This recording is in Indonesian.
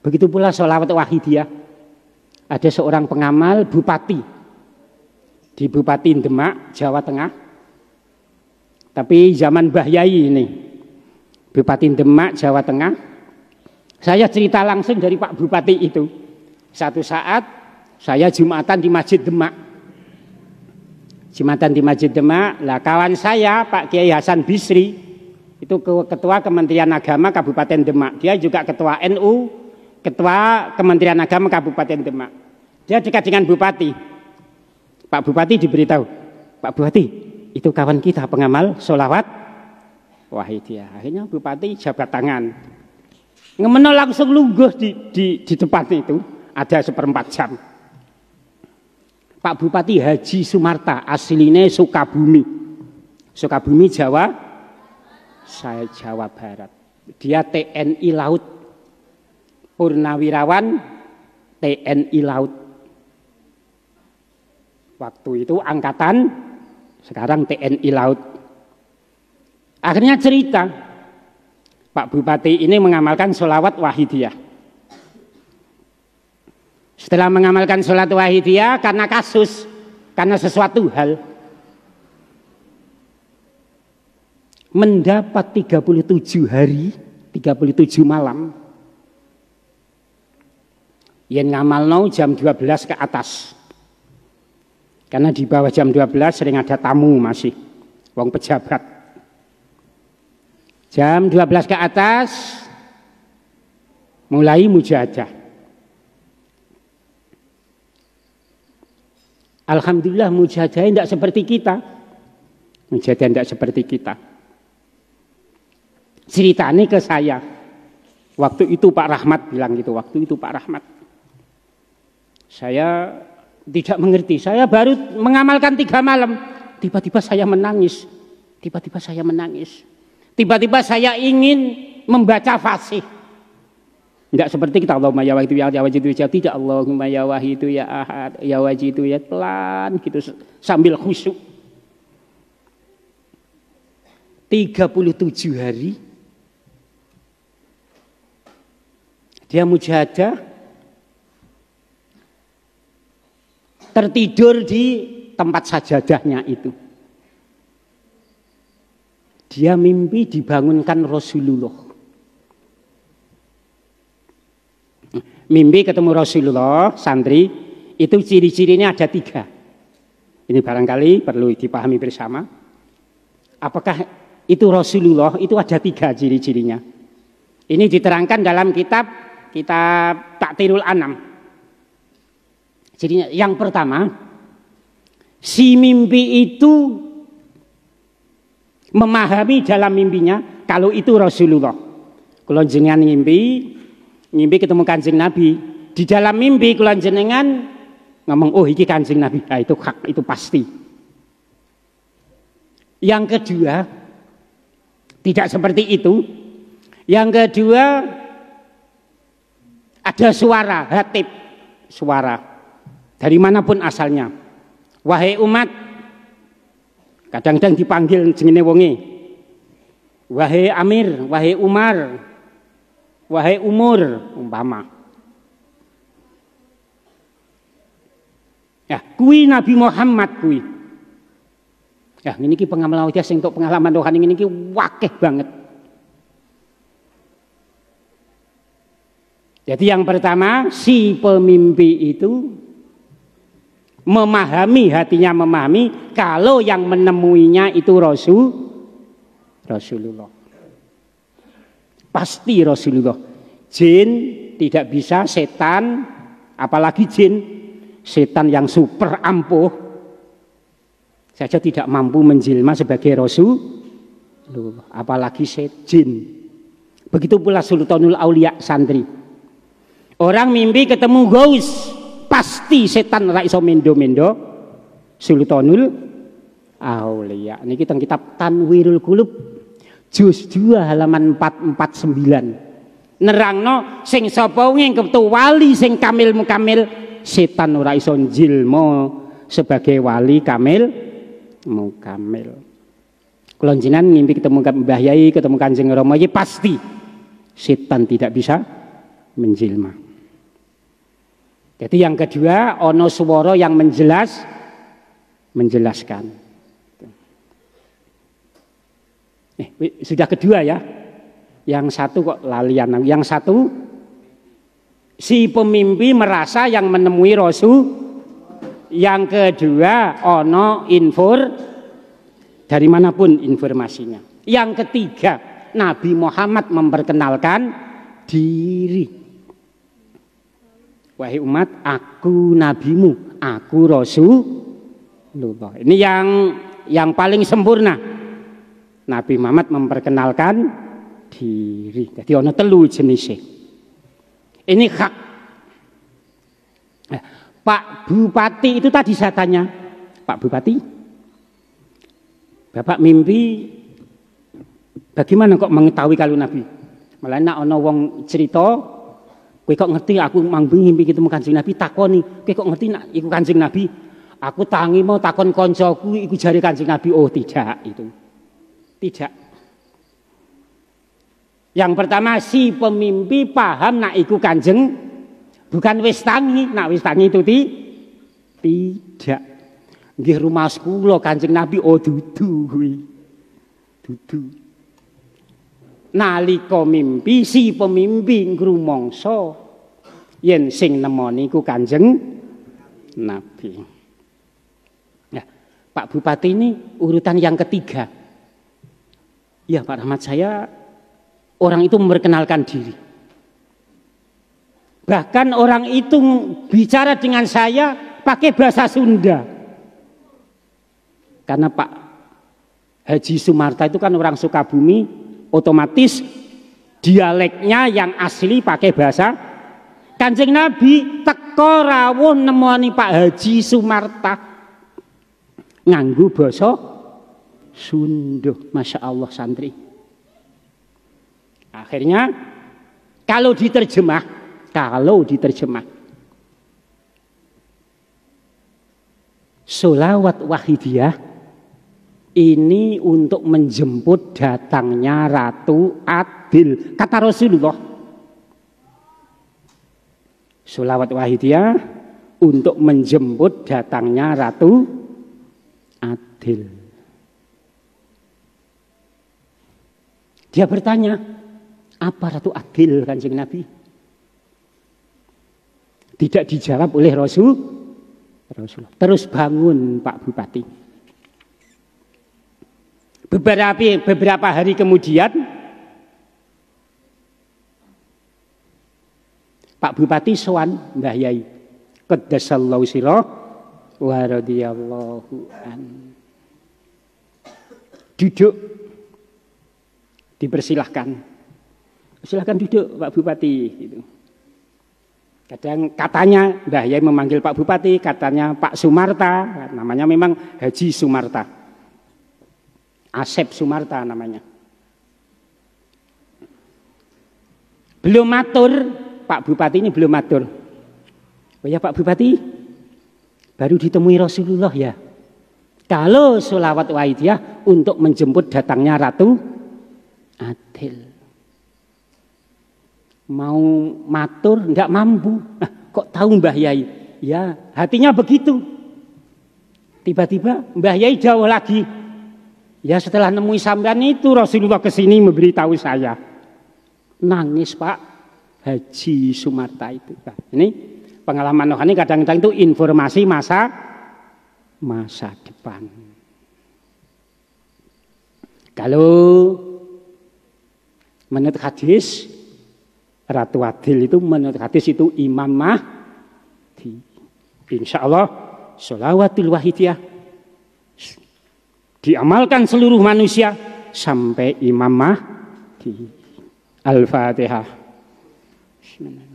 Begitu pula sholawat wahidiyah. Ada seorang pengamal bupati di Bupati Demak, Jawa Tengah. Tapi zaman Mbah Yai ini, Bupati Demak, Jawa Tengah. Saya cerita langsung dari Pak Bupati itu. Satu saat saya Jumatan di Masjid Demak. Jumatan di Masjid Demak, lah kawan saya Pak Kiai Hasan Bisri itu Ketua Kementerian Agama Kabupaten Demak. Dia juga Ketua NU, Ketua Kementerian Agama Kabupaten Demak. Dia dekat dengan Bupati. Pak Bupati diberitahu, Pak Bupati, itu kawan kita pengamal sholawat wahidiyah. Akhirnya Bupati jabat tangan. Ngemeno langsung lungguh di depan itu. Ada 1/4 jam. Pak Bupati Haji Sumarta, aslinya Sukabumi. Sukabumi, Jawa. Saya Jawa Barat. Dia TNI Laut. Purnawirawan TNI Laut. Waktu itu angkatan, sekarang TNI Laut. Akhirnya cerita, Pak Bupati ini mengamalkan sholawat wahidiyah. Setelah mengamalkan sholawat wahidiyah karena kasus, karena sesuatu hal, mendapat 37 hari, 37 malam. Yen ngamalno jam 12 ke atas. Karena di bawah jam 12 sering ada tamu masih, wong pejabat. Jam 12 ke atas mulai mujahadah. Alhamdulillah mujahadah tidak seperti kita. Mujahadah tidak seperti kita. Ceritanya ke saya. Waktu itu Pak Rahmat bilang gitu, waktu itu Pak Rahmat. Saya tidak mengerti, saya baru mengamalkan 3 malam. Tiba-tiba saya menangis. Tiba-tiba saya menangis. Tiba-tiba saya ingin membaca fasih. Tidak seperti kita Allahumma ya wahidu ya wajidu ya, tidak Allahumma ya wahidu ya ahad ya wajidu ya, pelan gitu sambil khusyuk. 37 hari dia mujahadah, tertidur di tempat sajadahnya itu. Dia mimpi dibangunkan Rasulullah. Mimpi ketemu Rasulullah, santri, itu ciri-cirinya ada 3. Ini barangkali perlu dipahami bersama. Apakah itu Rasulullah? Itu ada 3 ciri-cirinya. Ini diterangkan dalam kitab Taktirul Anam. Jadi yang pertama, si mimpi itu memahami dalam mimpinya kalau itu Rasulullah. Kalau jenengan mimpi ketemu Kanjeng Nabi, di dalam mimpi kalau jenengan ngomong oh iki Kanjeng Nabi, nah, itu hak, itu pasti. Yang kedua, tidak seperti itu. Yang kedua, ada suara hatib, suara dari manapun asalnya. Wahai umat, kadang-kadang dipanggil jenenge wonge. Wahai Amir, wahai Umar, wahai Umur, umpama. Ya, kui Nabi Muhammad kui. Ya, ini ki pengalaman dia sing untuk pengalaman rohani ini ki wakeh banget. Jadi yang pertama, si pemimpi itu memahami, hatinya memahami kalau yang menemuinya itu Rasulullah. Pasti Rasulullah. Jin tidak bisa, setan, apalagi jin, setan yang super ampuh saja tidak mampu menjelma sebagai Rasulullah, apalagi jin. Begitu pula Sultanul Aulia santri. Orang mimpi ketemu Gaus, pasti setan ora iso mendo-mendo Sultanul Aulia. Niki teng kitab Tanwirul Qulub juz 2 halaman 449. Nerangno sing sapa wing ketu wali sing kamil mukamil, setan ora iso njilma sebagai wali kamil mukamil. Kula jenengan ngimpi ketemu Mbah Yai, ketemu Kanjeng Rama, pasti setan tidak bisa menjelma. Jadi yang kedua, ono swara yang menjelaskan. Sudah kedua ya. Yang satu kok lalian. Yang satu, si pemimpi merasa yang menemui Rasul. Yang kedua, ono dari manapun informasinya. Yang ketiga, Nabi Muhammad memperkenalkan diri. Wahai umat, aku nabimu, aku Rasulullah. Ini yang paling sempurna. Nabi Muhammad memperkenalkan diri. Jadi ono telu jenisnya. Ini hak. Pak Bupati itu tadi saya tanya, Pak Bupati, Bapak mimpi bagaimana kok mengetahui kalau Nabi? Malah nak ono wong cerita, kowe kok ngerti aku mimpi ketemu Kanjeng Nabi, takoni, kowe kok ngerti nak iku Kanjeng Nabi? Aku tangi mau takon koncoku iku jare Kanjeng Nabi. Oh, tidak itu. Tidak. Yang pertama, si pemimpi paham nak iku Kanjeng, bukan wis tangi, nak wis tangi itu tidak. Nggih rumah kula Kanjeng Nabi, oh dudu kuwi. Dudu. Nalika mimpi si pemimpi ngrumangsa yen sing nemoni iku Kanjeng Nabi. Nah, Pak Bupati ini urutan yang ketiga. Ya Pak Rahmat, saya orang itu memperkenalkan diri. Bahkan orang itu bicara dengan saya pakai bahasa Sunda. Karena Pak Haji Sumarta itu kan orang Sukabumi, otomatis dialeknya yang asli pakai bahasa. Kanjeng Nabi teko rawuh nemoni Pak Haji Sumarta nganggo basa Sunda. Masya Allah santri. Akhirnya kalau diterjemah sholawat wahidiyah ini untuk menjemput datangnya Ratu Adil, kata Rasulullah. Sholawat wahidiyah untuk menjemput datangnya Ratu Adil. Dia bertanya, apa Ratu Adil Kanjeng Nabi? Tidak dijawab oleh Rasulullah. Terus bangun Pak Bupati. Beberapa hari kemudian Pak Bupati sowan Mbah Yai Qaddasallahu sirah wa radhiyallahu an. Duduk, dipersilahkan. Silahkan duduk Pak Bupati gitu. Kadang katanya Mbah Yai memanggil Pak Bupati, katanya Pak Sumarta, namanya memang Haji Sumarta. Asep Sumarta namanya. Belum matur, Pak Bupati ini belum matur. Oh ya Pak Bupati, baru ditemui Rasulullah ya. Kalau sholawat wahidiyah untuk menjemput datangnya Ratu Adil. Mau matur enggak mampu. Nah, kok tahu Mbah Yai? Ya, hatinya begitu. Tiba-tiba Mbah Yai jauh lagi. Ya setelah nemui sampean itu Rasulullah kesini memberitahu saya. Nangis Pak Haji Sumarta itu. Nah, ini pengalaman rohani kadang-kadang itu informasi masa depan. Kalau menurut hadis Ratu Adil itu menurut hadis itu Imam Mahdi. Insya Allah sholawatul wahidiyah diamalkan seluruh manusia sampai Imam Mahdi. Al-Fatihah. Bismillah.